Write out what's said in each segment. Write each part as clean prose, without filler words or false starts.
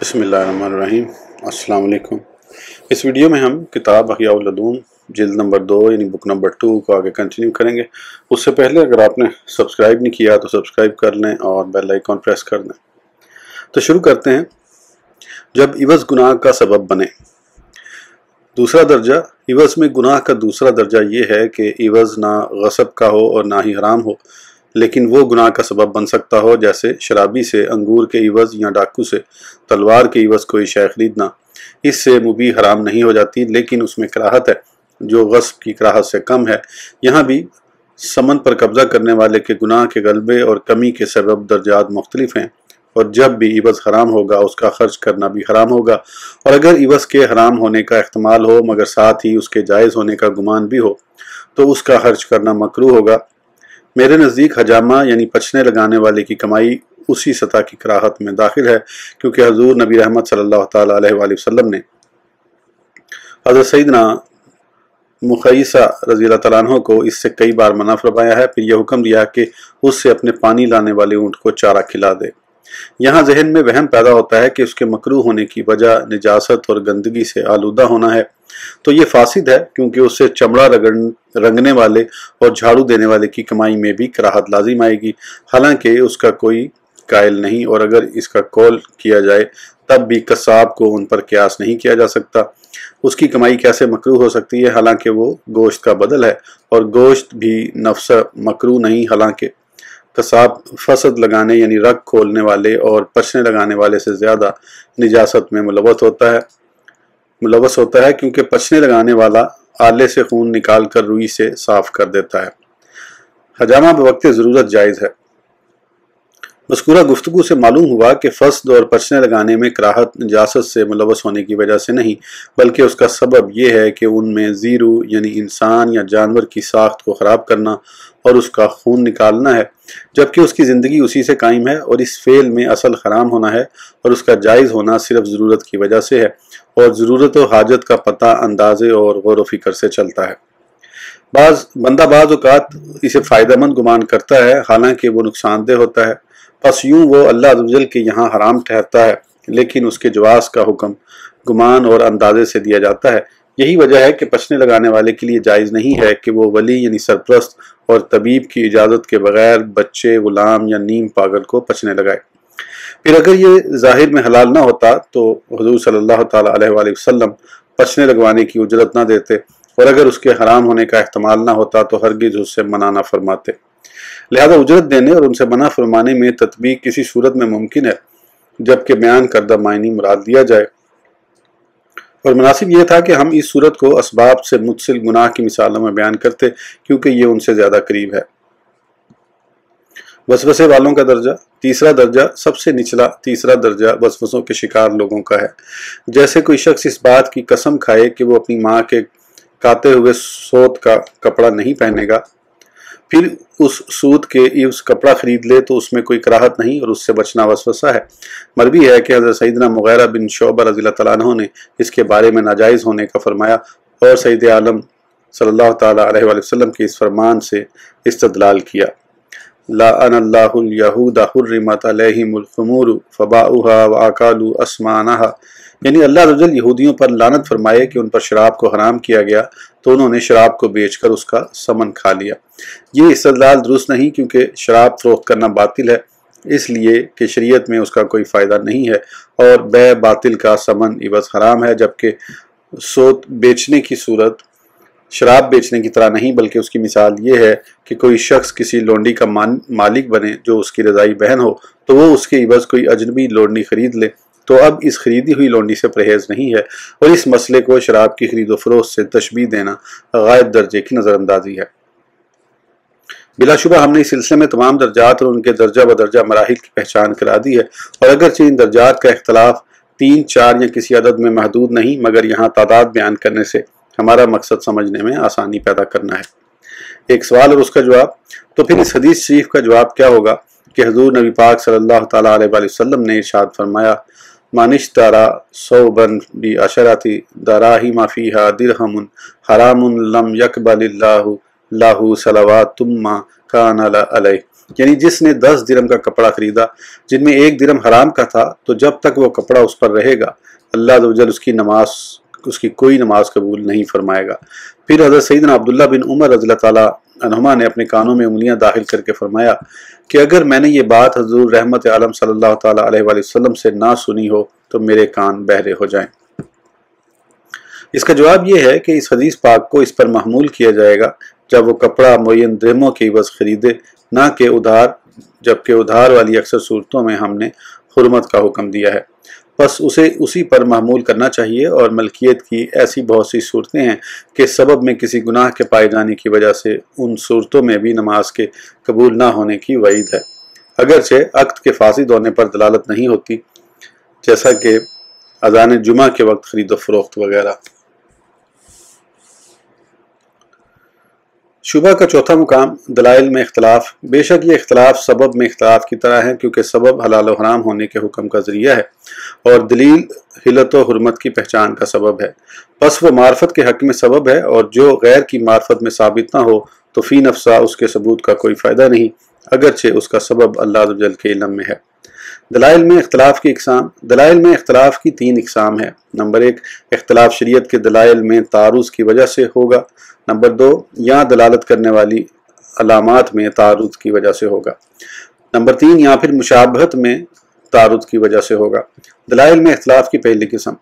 بسم اللہ الرحمن الرحیم۔ السلام علیکم۔ اس ویڈیو میں ہم کتاب احیاء العلوم جلد نمبر 2 یعنی بک نمبر 2 کو آگے کنٹینیو کریں گے۔ اس سے پہلے اگر آپ نے سبسکرائب نہیں کیا تو سبسکرائب کر لیں اور بیل آئیکن پریس کر دیں۔ تو شروع کرتے ہیں۔ جب عوض گناہ کا سبب بنے۔ دوسرا درجہ، عوض میں گناہ کا دوسرا درجہ یہ ہے کہ عوض نہ غصب کا ہو اور نہ ہی حرام ہو، لیکن وہ گناہ کا سبب بن سکتا ہو، جیسے شرابی سے انگور کے عوض یا ڈاکو سے تلوار کے عوض کوئی شے خریدنا۔ اس سے مبیح حرام نہیں ہو جاتی، لیکن اس میں کراہت ہے جو غصب کی کراہت سے کم ہے۔ یہاں بھی ثمن پر قبضہ کرنے والے کے گناہ کے غلبے اور کمی کے سبب درجات مختلف ہیں، اور جب بھی عوض حرام ہوگا اس کا خرچ کرنا بھی حرام ہوگا، اور اگر عوض کے حرام ہونے کا احتمال ہو مگر ساتھ ہی اس کے جائز ہونے کا گمان بھی ہو تو اس کا خرچ کرنا مکروہ ہوگا۔ میرے نزدیک حجامہ یعنی پچھنے لگانے والے کی کمائی اسی سطح کی کراہت میں داخل ہے، کیونکہ حضور نبی رحمت صلی اللہ تعالیٰ علیہ وآلہ وسلم نے حضرت سیدنا مخیثہ رضی اللہ تعالیٰ عنہ کو اس سے کئی بار منع فرمایا ہے، پھر یہ حکم دیا کہ اس سے اپنے پانی لانے والے اونٹ کو چارہ کھلا دے۔ یہاں ذہن میں وہم پیدا ہوتا ہے کہ اس کے مکروہ ہونے کی وجہ نجاست اور گندگی سے آلودہ ہونا ہے، تو یہ فاسد ہے، کیونکہ اس سے چمڑا رنگنے والے اور جھاڑو دینے والے کی کمائی میں بھی کراہت لازم آئے گی، حالانکہ اس کا کوئی قائل نہیں، اور اگر اس کا قول کیا جائے تب بھی قصاب کو ان پر قیاس نہیں کیا جا سکتا۔ اس کی کمائی کیسے مکروہ ہو سکتی ہے حالانکہ وہ گوشت کا بدل ہے، اور گوشت بھی نفس مکروہ نہیں، حالانکہ قصاب فسد لگانے یعنی رگ کھولنے والے اور پچھنے لگانے والے سے زیادہ نجاست میں ملوث ہوتا ہے، کیونکہ پچھنے لگانے والا آلے سے خون نکال کر روئی سے صاف کر دیتا ہے۔ حجامہ بوقت ضرورت جائز ہے۔ مذکورہ گفتگو سے معلوم ہوا کہ فسد اور پچھنے لگانے میں کراہت نجاست سے ملوث ہونے کی وجہ سے نہیں، بلکہ اس کا سبب یہ ہے کہ ان میں زیرو یعنی انسان یا جانور کی ساخت کو خراب کرنا اور اس کا خون نکالنا ہے، جبکہ اس کی زندگی اسی سے قائم ہے، اور اس فعل میں اصل حرام ہونا ہے اور اس کا جائز ہونا صرف ضرورت کی وجہ سے ہے، اور ضرورت و حاجت کا پتہ اندازے اور غور و فکر سے چلتا ہے۔ بندہ بعض اوقات اسے فائدہ مند گمان کرتا ہے، حالانکہ وہ نقصان دہ ہوتا ہے، پس یوں وہ اللہ عز و جل کے یہاں حرام ٹھہرتا ہے، لیکن اس کے جواز کا حکم گمان اور اندازے سے دیا جاتا ہے۔ یہی وجہ ہے کہ پچھنے لگانے والے کے لیے جائز نہیں ہے کہ وہ ولی یعنی سرپرست اور طبیب کی اجازت کے بغیر بچے، غلام یا نیم پاگل کو پچھنے لگائے۔ پھر اگر یہ ظاہر میں حلال نہ ہوتا تو حضور صلی اللہ تعالیٰ علیہ وآلہ وسلم پچھنے لگوانے کی اجرت نہ دیتے، اور اگر اس کے حرام ہونے کا احتمال نہ ہوتا تو ہرگز اس سے منع نہ فرماتے۔ لہذا اجرت دینے اور ان سے منع فرمانے میں تطبیق کسی صورت میں ممکن ہے جبکہ بیان کردہ معنی مراد لیا جائے، اور مناسب یہ تھا کہ ہم اس صورت کو اسباب سے متصل گناہ کی مثالوں میں بیان کرتے، کیونکہ یہ ان سے زیادہ قریب ہے۔ وسوسے والوں کا درجہ۔ تیسرا درجہ، سب سے نچلا تیسرا درجہ وسوسوں کے شکار لوگوں کا ہے۔ جیسے کوئی شخص اس بات کی قسم کھائے کہ وہ اپنی ماں کے کاتے ہوئے سوت کا کپڑا نہیں پہنے گا، پھر اس سود کے عوض کپڑا خرید لے تو اس میں کوئی کراہت نہیں، اور اس سے بچنا وسوسہ ہے۔ مروی ہے کہ حضرت سیدنا مغیرہ بن شعبہ رضی اللہ تعالیٰ عنہ نے اس کے بارے میں ناجائز ہونے کا فرمایا، اور سید عالم صلی اللہ تعالیٰ علیہ وآلہ وسلم کے اس فرمان سے استدلال کیا، لَعَنَ اللَّهُ الْيَهُودَ حُرِّمَتْ عَلَيْهِمُ الْخُمُورُ فَبَاعُوهَا وَأَكَلُوا أَثْمَانَهَا، یعنی اللہ عز و جل یہودیوں پر لعنت فرمائے کہ ان پر شراب کو حرام کیا گیا تو انہوں نے شراب کو بیچ کر اس کا ثمن کھا لیا۔ یہ استدلال درست نہیں، کیونکہ شراب فروخت کرنا باطل ہے، اس لیے کہ شریعت میں اس کا کوئی فائدہ نہیں ہے، اور بے باطل کا ثمن عوض حرام ہے، جبکہ سود بیچنے کی صورت شراب بیچنے کی طرح نہیں، بلکہ اس کی مثال یہ ہے کہ کوئی شخص کسی لونڈی کا مالک بنے جو اس کی رضائی بہن ہو، تو وہ اس کے عوض کوئی اجنبی لونڈی خرید لے، تو اب اس خریدی ہوئی لونڈی سے پرہیز نہیں ہے، اور اس مسئلے کو شراب کی خرید و فروخت سے تشبیہ دینا غائب درجے کی نظر اندازی ہے۔ بلا شبہ ہم نے اس سلسلے میں تمام درجات اور ان کے درجہ بدرجہ مراحل کی پہچان کرا دی ہے، اور اگرچہ ان درجات کا اختلاف 3، 4 یا کسی عدد میں محدود نہیں، مگر یہاں تعداد بیان کرنے سے ہمارا مقصد سمجھنے میں آسانی پیدا کرنا ہے۔ ایک سوال اور اس کا جواب۔ تو پھر اس حدیث شریف کا جواب کیا ہوگا کہ حضور نبی پاک صلی اللہ تعالیٰ علیہ وآلہ وسلم نے ارشاد فرمایا، مَنِ اشْتَرَىٰ ثَوْبًا بِعَشَرَةِ دَرَاهِمَ فِيهَا دِرْهَمٌ حَرَامٌ لَمْ يَقْبَلِ اللَّهُ لَهُ صَلَوَاتٌ مَّا كَانَ عَلَيْهِ، یعنی جس نے 10 درہم کا کپڑا خریدا جن میں 1 درہم حرام کا تھا، تو جب تک وہ کپڑا اس پر رہے گا اللہ عز و جل اس کی کوئی نماز قبول نہیں فرمائے گا۔ پھر حضرت سیدنا عبداللہ بن عمر رضی اللہ تعالیٰ عنہما نے اپنے کانوں میں انگلیاں داخل کر کے فرمایا کہ اگر میں نے یہ بات حضور رحمت عالم صلی اللہ تعالیٰ علیہ وآلہ وسلم سے نہ سنی ہو تو میرے کان بہرے ہو جائیں۔ اس کا جواب یہ ہے کہ اس حدیث پاک کو اس پر محمول کیا جائے گا جب وہ کپڑا معین درہموں کے عوض خریدے، نہ کہ ادھار، جبکہ ادھار والی اکثر صورتوں میں ہم نے حرمت کا حکم دیا ہے، بس اسے اسی پر محمول کرنا چاہیے۔ اور ملکیت کی ایسی بہت سی صورتیں ہیں کہ سبب میں کسی گناہ کے پائے جانے کی وجہ سے ان صورتوں میں بھی نماز کے قبول نہ ہونے کی وعید ہے، اگرچہ عقد کے فاسد ہونے پر دلالت نہیں ہوتی، جیسا کہ اذان جمعہ کے وقت خرید و فروخت وغیرہ۔ شبہ کا چوتھا مقام دلائل میں اختلاف۔ بے شک یہ اختلاف سبب میں اختلاف کی طرح ہے، کیونکہ سبب حلال و حرام ہونے کے حکم کا ذریعہ ہے اور دلیل حلت و حرمت کی پہچان کا سبب ہے، پس وہ معرفت کے حق میں سبب ہے، اور جو غیر کی معرفت میں ثابت نہ ہو تو فی نفسہ اس کے ثبوت کا کوئی فائدہ نہیں، اگرچہ اس کا سبب اللہ عز و جل کے علم میں ہے۔ دلائل میں اختلاف کی اقسام۔ دلائل میں اختلاف کی 3 اقسام ہیں۔ نمبر 1، اختلاف شریعت کے دلائل میں تعارض کی وجہ سے ہوگا۔ نمبر 2، یا دلالت کرنے والی علامات میں تعارض کی وجہ سے ہوگا۔ نمبر 3، یا پھر مشابہت میں تعارض کی وجہ سے ہوگا۔ دلائل میں اختلاف کی پہلی قسم،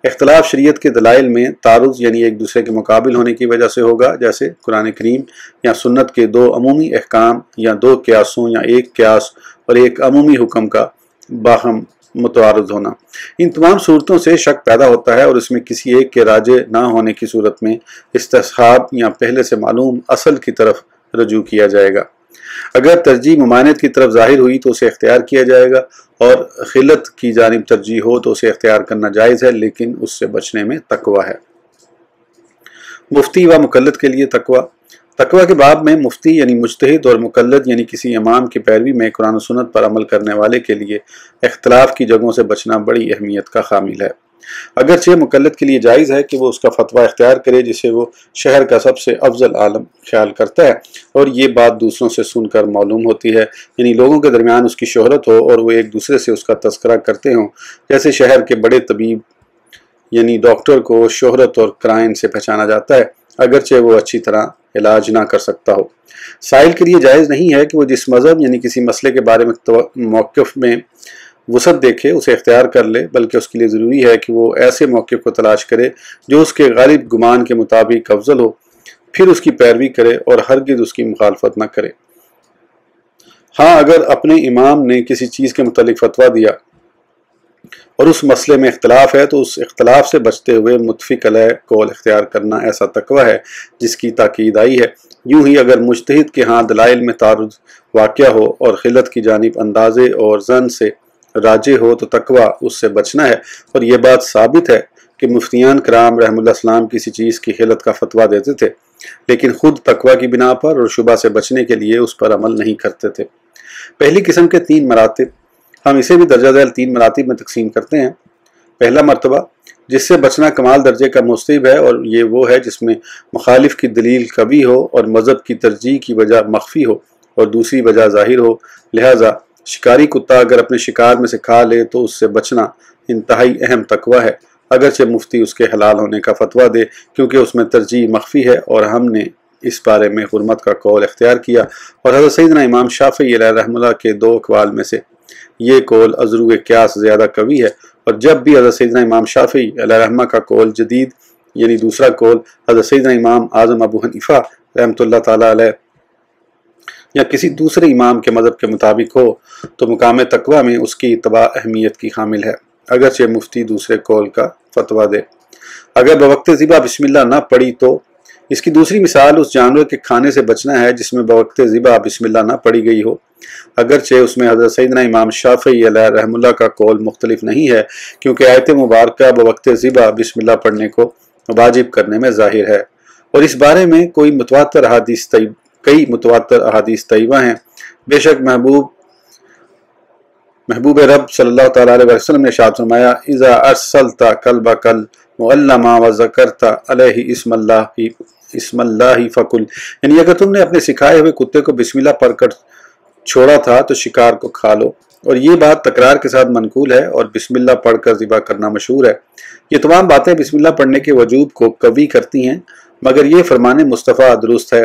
اختلاف شریعت کے دلائل میں تعارض یعنی ایک دوسرے کے مقابل ہونے کی وجہ سے ہوگا، جیسے قرآن کریم یا سنت کے 2 عمومی احکام یا 2 قیاسوں یا 1 قیاس اور 1 عمومی حکم کا باہم متعارض ہونا۔ ان تمام صورتوں سے شک پیدا ہوتا ہے، اور اس میں کسی ایک کے راجع نہ ہونے کی صورت میں استصحاب یا پہلے سے معلوم اصل کی طرف رجوع کیا جائے گا۔ اگر ترجیح ممانعت کی طرف ظاہر ہوئی تو اسے اختیار کیا جائے گا، اور خلت کی جانب ترجیح ہو تو اسے اختیار کرنا جائز ہے، لیکن اس سے بچنے میں تقوی ہے۔ مفتی و مقلد کے لیے تقوی۔ تقوی کے باب میں مفتی یعنی مجتہد اور مقلد یعنی کسی امام کی پیروی میں قرآن و سنت پر عمل کرنے والے کے لیے اختلاف کی جگہوں سے بچنا بڑی اہمیت کا حامل ہے۔ اگرچہ مقلد کے لیے جائز ہے کہ وہ اس کا فتویٰ اختیار کرے جسے وہ شہر کا سب سے افضل عالم خیال کرتا ہے، اور یہ بات دوسروں سے سن کر معلوم ہوتی ہے، یعنی لوگوں کے درمیان اس کی شہرت ہو اور وہ ایک دوسرے سے اس کا تذکرہ کرتے ہوں، جیسے شہر کے بڑے طبیب یعنی ڈاکٹر کو شہرت اور کرائن سے پہچانا جاتا ہے، اگرچہ وہ اچھی طرح علاج نہ کر سکتا ہو۔ سائل کے لیے جائز نہیں ہے کہ وہ جس مذہب یعنی کسی مسئلے کے بارے میں موقف میں وسعت دیکھے اسے اختیار کر لے، بلکہ اس کے لیے ضروری ہے کہ وہ ایسے موقف کو تلاش کرے جو اس کے غالب گمان کے مطابق افضل ہو، پھر اس کی پیروی کرے اور ہرگز اس کی مخالفت نہ کرے۔ ہاں، اگر اپنے امام نے کسی چیز کے متعلق فتویٰ دیا اور اس مسئلے میں اختلاف ہے تو اس اختلاف سے بچتے ہوئے متفق علیہ قول اختیار کرنا ایسا تقوی ہے جس کی تاکید آئی ہے۔ یوں ہی اگر مجتہد کے ہاں دلائل میں تعارض واقع ہو اور خلت کی جانب اندازے اور ظن سے راجع ہو تو تقوی اس سے بچنا ہے، اور یہ بات ثابت ہے کہ مفتیان کرام رحم اللہ السلام کسی چیز کی خلت کا فتویٰ دیتے تھے، لیکن خود تقوی کی بنا پر اور شبہ سے بچنے کے لیے اس پر عمل نہیں کرتے تھے۔ پہلی قسم کے 3 مراتب، ہم اسے بھی درجہ ذیل 3 مراتب میں تقسیم کرتے ہیں۔ پہلا مرتبہ جس سے بچنا کمال درجے کا مستحب ہے، اور یہ وہ ہے جس میں مخالف کی دلیل قوی ہو اور مذہب کی ترجیح کی وجہ مخفی ہو اور دوسری وجہ ظاہر ہو۔ لہذا شکاری کتا اگر اپنے شکار میں سے کھا لے تو اس سے بچنا انتہائی اہم تقوی ہے، اگرچہ مفتی اس کے حلال ہونے کا فتویٰ دے، کیونکہ اس میں ترجیح مخفی ہے اور ہم نے اس بارے میں حرمت کا قول اختیار کیا۔ اور حضرت سیدنا امام شافعی علیہ رحمہ اللہ کے 2 اقوال میں سے یہ قول ازرو قیاس زیادہ قوی ہے، اور جب بھی حضرت سیدنا امام شافعی علیہ رحمہ کا قول جدید یعنی دوسرا قول حضرت سیدنا امام اعظم ابو حنیفہ رحمۃ اللہ تعالیٰ علیہ یا کسی دوسرے امام کے مذہب کے مطابق ہو تو مقام تقوی میں اس کی اتباع اہمیت کی حامل ہے، اگرچہ مفتی دوسرے قول کا فتویٰ دے۔ اگر بوقت ذبح بسم اللہ نہ پڑھی تو اس کی دوسری مثال اس جانور کے کھانے سے بچنا ہے جس میں بوقت ذبح بسم اللہ نہ پڑھی گئی ہو، اگرچہ اس میں حضرت سیدنا امام شافعی علیہ رحم اللہ کا قول مختلف نہیں ہے، کیونکہ آیت مبارکہ بوقت ذبح بسم اللہ پڑھنے کو واجب کرنے میں ظاہر ہے، اور اس بارے میں کئی متواتر احادیث طیبہ ہیں۔ بے شک محبوب رب صلی اللہ تعالیٰ علیہ وسلم نے ارشاد فرمایا، اذا ارسلت کلبک المعلم وذکرت علیہ اسم اللہ فکل، یعنی اگر تم نے اپنے سکھائے ہوئے کتے کو بسم اللہ پڑھ کر چھوڑا تھا تو شکار کو کھا لو، اور یہ بات تکرار کے ساتھ منقول ہے اور بسم اللہ پڑھ کر ذبح کرنا مشہور ہے۔ یہ تمام باتیں بسم اللہ پڑھنے کے وجوب کو قوی کرتی ہیں، مگر یہ فرمان مصطفیٰ درست ہے،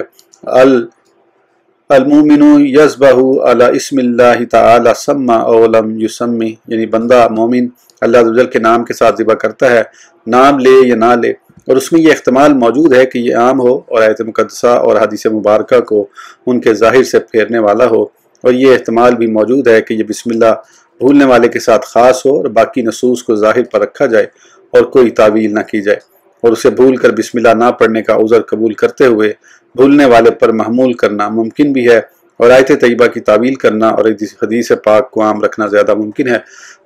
المومن یذبح علی اسم اللہ تعالی سمع او لم یسمی، یعنی بندہ مومن اللہ عز و جل کے نام کے ساتھ ذبح کرتا ہے، نام لے یا نہ لے، اور اس میں یہ احتمال موجود ہے کہ یہ عام ہو اور آیت مقدسہ اور حدیث مبارکہ کو ان کے ظاہر سے پھیرنے والا ہو، اور یہ احتمال بھی موجود ہے کہ یہ بسم اللہ بھولنے والے کے ساتھ خاص ہو اور باقی نصوص کو ظاہر پر رکھا جائے اور کوئی تعویل نہ کی جائے، اور اسے بھول کر بسم اللہ نہ پڑھنے کا عذر قبول کرتے ہوئے بھولنے والے پر محمول کرنا ممکن بھی ہے، اور آیت طیبہ کی تعویل کرنا اور حدیث پاک کو عام رکھنا زیادہ ممکن ہے،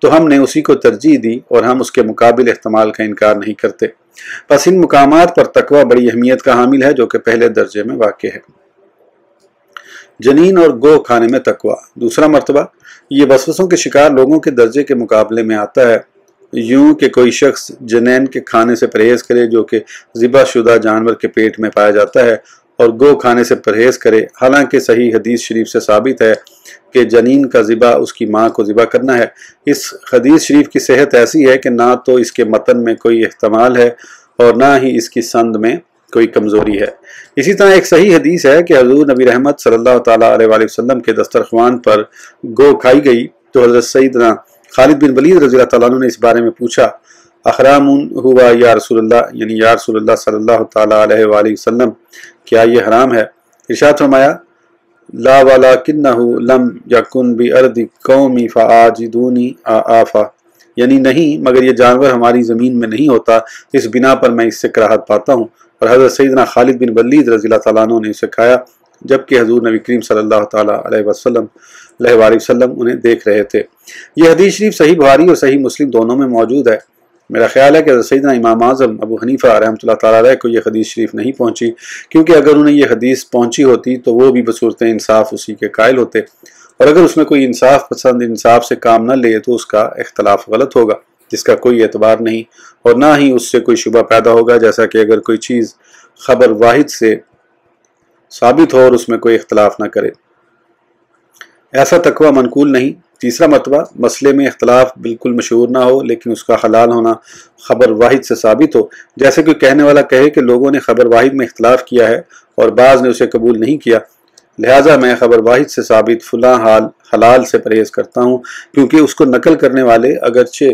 تو ہم نے اسی کو ترجیح دی اور ہم اس کے مقابل احتمال کا انکار نہیں کرتے۔ پس ان مقامات پر تقوی بڑی اہمیت کا حامل ہے جو کہ پہلے درجے میں واقع ہے۔ جنین اور گو کھانے میں تقوی۔ دوسرا مرتبہ یہ وسوسوں کے شکار لوگوں کے درجے کے مقابلے میں آتا ہے، یوں کہ کوئی شخص جنین کے کھانے سے پرہیز کرے جو کہ ذبح شدہ جانور کے پیٹ میں پایا جاتا ہے، اور گو کھانے سے پرہیز کرے، حالانکہ صحیح حدیث شریف سے ثابت ہے کہ جنین کا ذبح اس کی ماں کو ذبح کرنا ہے۔ اس حدیث شریف کی صحت ایسی ہے کہ نہ تو اس کے متن میں کوئی احتمال ہے اور نہ ہی اس کی سند میں کوئی کمزوری ہے۔ اسی طرح ایک صحیح حدیث ہے کہ حضور نبی رحمت صلی اللہ تعالیٰ علیہ وآلہ وسلم کے دسترخوان پر گو کھائی گئی تو حضرت سیدنا خالد بن ولید رضی اللہ تعالیٰ عنہ نے اس بارے میں پوچھا، احرام ہوا یا رسول اللہ، یعنی یا رسول اللہ صلی اللہ تعالیٰ علیہ وآلہ وسلم، کیا یہ حرام ہے؟ ارشاد فرمایا، لا ولکنہ لم یکن بارض قومی فآجدونی آفا، یعنی نہیں مگر یہ جانور ہماری زمین میں نہیں ہوتا، اس بنا پر میں اس سے کراہت پاتا ہوں، اور حضرت سیدنا خالد بن ولید رضی اللہ تعالیٰ عنہ نے اسے کھایا جبکہ حضور نبی کریم صلی اللہ تعالیٰ علیہ وآلہ وسلم انہیں دیکھ رہے تھے۔ یہ حدیث شریف صحیح بخاری اور صحیح مسلم دونوں میں موجود ہے۔ میرا خیال ہے کہ حضرت سیدنا امام اعظم ابو حنیفہ رحمۃ اللہ تعالیٰ علیہ کو یہ حدیث شریف نہیں پہنچی، کیونکہ اگر انہیں یہ حدیث پہنچی ہوتی تو وہ بھی بصورت انصاف اسی کے قائل ہوتے، اور اگر اس میں کوئی انصاف پسند انصاف سے کام نہ لے تو اس کا اختلاف غلط ہوگا جس کا کوئی اعتبار نہیں، اور نہ ہی اس سے کوئی شبہ پیدا ہوگا، جیسا کہ اگر کوئی چیز خبر واحد سے ثابت ہو اور اس میں کوئی اختلاف نہ کرے۔ ایسا تقوی منقول نہیں۔ تیسرا مرتبہ مسئلے میں اختلاف بالکل مشہور نہ ہو لیکن اس کا حلال ہونا خبر واحد سے ثابت ہو، جیسے کوئی کہنے والا کہے کہ لوگوں نے خبر واحد میں اختلاف کیا ہے اور بعض نے اسے قبول نہیں کیا، لہٰذا میں خبر واحد سے ثابت فلاں حلال سے پرہیز کرتا ہوں، کیونکہ اس کو نقل کرنے والے اگرچہ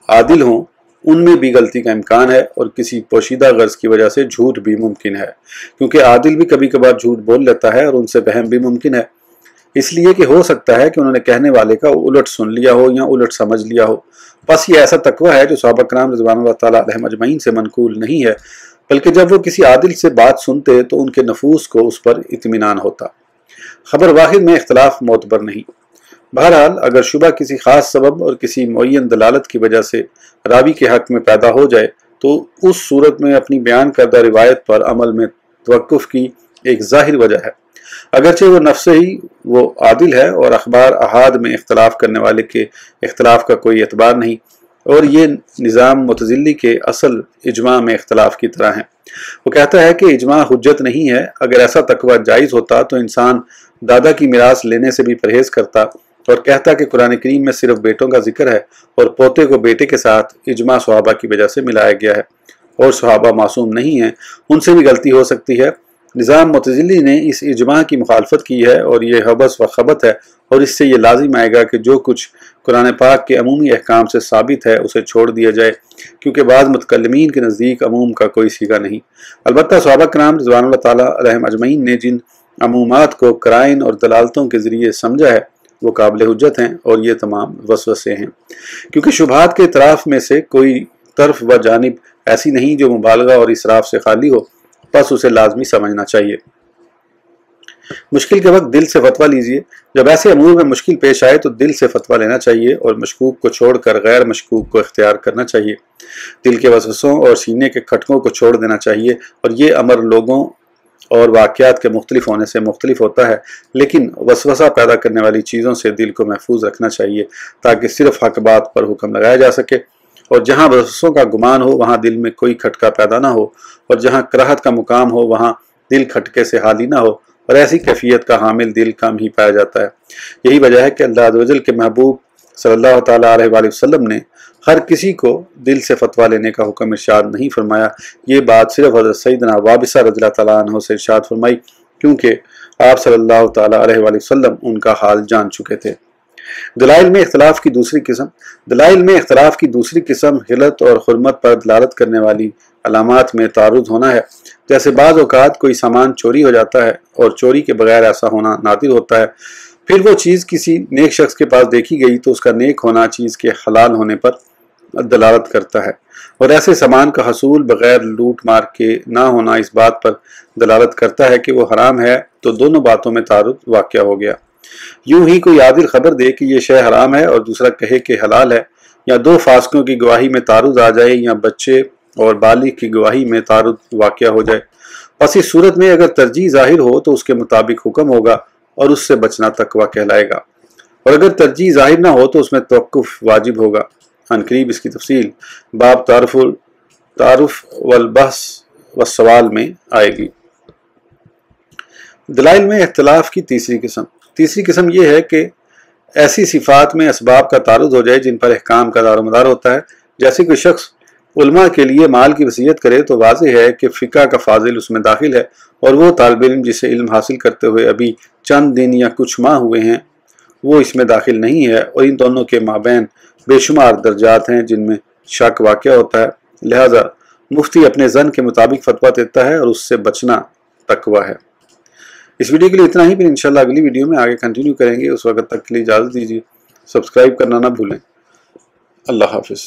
عادل ہوں ان میں بھی غلطی کا امکان ہے اور کسی پوشیدہ غرض کی وجہ سے جھوٹ بھی ممکن ہے، کیونکہ عادل بھی کبھی کبھار جھوٹ بول لیتا ہے اور ان سے وہم بھی ممکن ہے، اس لیے کہ ہو سکتا ہے کہ انہوں نے کہنے والے کا الٹ سن لیا ہو یا الٹ سمجھ لیا ہو۔ بس یہ ایسا تقوی ہے جو صحابہ کرام رضوان اللہ تعالیٰ علیہم اجمعین سے منقول نہیں ہے، بلکہ جب وہ کسی عادل سے بات سنتے تو ان کے نفوس کو اس پر اطمینان ہوتا۔ خبر واحد میں اختلاف معتبر نہیں۔ بہرحال اگر شبہ کسی خاص سبب اور کسی معین دلالت کی وجہ سے راوی کے حق میں پیدا ہو جائے تو اس صورت میں اپنی بیان کردہ روایت پر عمل میں توقف کی ایک ظاہر وجہ ہے، اگرچہ وہ نفس ہی وہ عادل ہے اور اخبار احاد میں اختلاف کرنے والے کے اختلاف کا کوئی اعتبار نہیں، اور یہ نظام معتزلی کے اصل اجماع میں اختلاف کی طرح ہے۔ وہ کہتا ہے کہ اجماع حجت نہیں ہے۔ اگر ایسا تقوی جائز ہوتا تو انسان دادا کی میراث لینے سے بھی پرہیز کرتا اور کہتا کہ قرآن کریم میں صرف بیٹوں کا ذکر ہے اور پوتے کو بیٹے کے ساتھ اجماع صحابہ کی وجہ سے ملایا گیا ہے، اور صحابہ معصوم نہیں ہیں، ان سے بھی غلطی ہو سکتی ہے۔ نظام معتزلی نے اس اجماع کی مخالفت کی ہے اور یہ حبس و خبت ہے، اور اس سے یہ لازم آئے گا کہ جو کچھ قرآن پاک کے عمومی احکام سے ثابت ہے اسے چھوڑ دیا جائے، کیونکہ بعض متکلمین کے نزدیک عموم کا کوئی صیغہ نہیں۔ البتہ صحابہ کرام رضوان اللہ تعالیٰ علیہم اجمعین نے جن عمومات کو قرائن اور دلالتوں کے ذریعے سمجھا ہے وہ قابل حجت ہیں، اور یہ تمام وسوسے ہیں، کیونکہ شبہات کے اطراف میں سے کوئی طرف و جانب ایسی نہیں جو مبالغہ اور اسراف سے خالی ہو، بس اسے لازمی سمجھنا چاہیے۔ مشکل کے وقت دل سے فتویٰ لیجئے۔ جب ایسے امور میں مشکل پیش آئے تو دل سے فتویٰ لینا چاہیے اور مشکوک کو چھوڑ کر غیر مشکوک کو اختیار کرنا چاہیے۔ دل کے وسوسوں اور سینے کے کھٹکوں کو چھوڑ دینا چاہیے، اور یہ امر لوگوں اور واقعات کے مختلف ہونے سے مختلف ہوتا ہے، لیکن وسوسہ پیدا کرنے والی چیزوں سے دل کو محفوظ رکھنا چاہیے تاکہ صرف حق بات پر حکم لگایا جا سکے، اور جہاں وسوسوں کا گمان ہو وہاں دل میں کوئی کھٹکا پیدا نہ ہو، اور جہاں کراہت کا مقام ہو وہاں دل کھٹکے سے خالی نہ ہو، اور ایسی کیفیت کا حامل دل کم ہی پایا جاتا ہے۔ یہی وجہ ہے کہ اللہ عز و جل کے محبوب صلی اللہ تعالیٰ علیہ وآلہ وسلم نے ہر کسی کو دل سے فتویٰ لینے کا حکم ارشاد نہیں فرمایا۔ یہ بات صرف حضرت سیدنا وابصہ رضی اللہ تعالیٰ عنہ سے ارشاد فرمائی، کیونکہ آپ صلی اللہ تعالیٰ علیہ وآلہ وسلم ان کا حال جان چکے تھے۔ دلائل میں اختلاف کی دوسری قسم حلت اور حرمت پر دلالت کرنے والی علامات میں تعارض ہونا ہے۔ جیسے بعض اوقات کوئی سامان چوری ہو جاتا ہے اور چوری کے بغیر ایسا ہونا نادر ہوتا ہے، پھر وہ چیز کسی نیک شخص کے پاس دیکھی گئی تو اس کا نیک ہونا چیز کے حلال ہونے پر دلالت کرتا ہے، اور ایسے سامان کا حصول بغیر لوٹ مار کے نہ ہونا اس بات پر دلالت کرتا ہے کہ وہ حرام ہے، تو دونوں باتوں میں تعارض واقع ہو گیا۔ یوں ہی کوئی عادل خبر دے کہ یہ شے حرام ہے اور دوسرا کہے کہ حلال ہے، یا دو فاسقوں کی گواہی میں تعارض آ جائے، یا بچے اور بالغ کی گواہی میں تعارض واقع ہو جائے، پس اس صورت میں اگر ترجیح ظاہر ہو تو اس کے مطابق حکم ہوگا اور اس سے بچنا تقویٰ کہلائے گا، اور اگر ترجیح ظاہر نہ ہو تو اس میں توقف واجب ہوگا۔ عنقریب اس کی تفصیل باب تعارف والبحث والسوال میں آئے گی۔ دلائل میں اختلاف کی تیسری قسم یہ ہے کہ ایسی صفات میں اسباب کا تعارض ہو جائے جن پر احکام کا دار و مدار ہوتا ہے۔ جیسے کوئی شخص علماء کے لیے مال کی وصیت کرے تو واضح ہے کہ فقہ کا فاضل اس میں داخل ہے، اور وہ طالب علم جسے علم حاصل کرتے ہوئے ابھی چند دن یا کچھ ماہ ہوئے ہیں وہ اس میں داخل نہیں ہے، اور ان دونوں کے مابین بے شمار درجات ہیں جن میں شک واقع ہوتا ہے۔ لہذا مفتی اپنے ظن کے مطابق فتویٰ دیتا ہے اور اس سے بچنا تقویٰ ہے۔ اس ویڈیو کے لیے اتنا ہی، پھر انشاءاللہ اگلی ویڈیو میں آگے کنٹینیو کریں گے۔ اس وقت تک کے لیے اجازت دیجیے، سبسکرائب کرنا نہ بھولیں۔ اللہ حافظ۔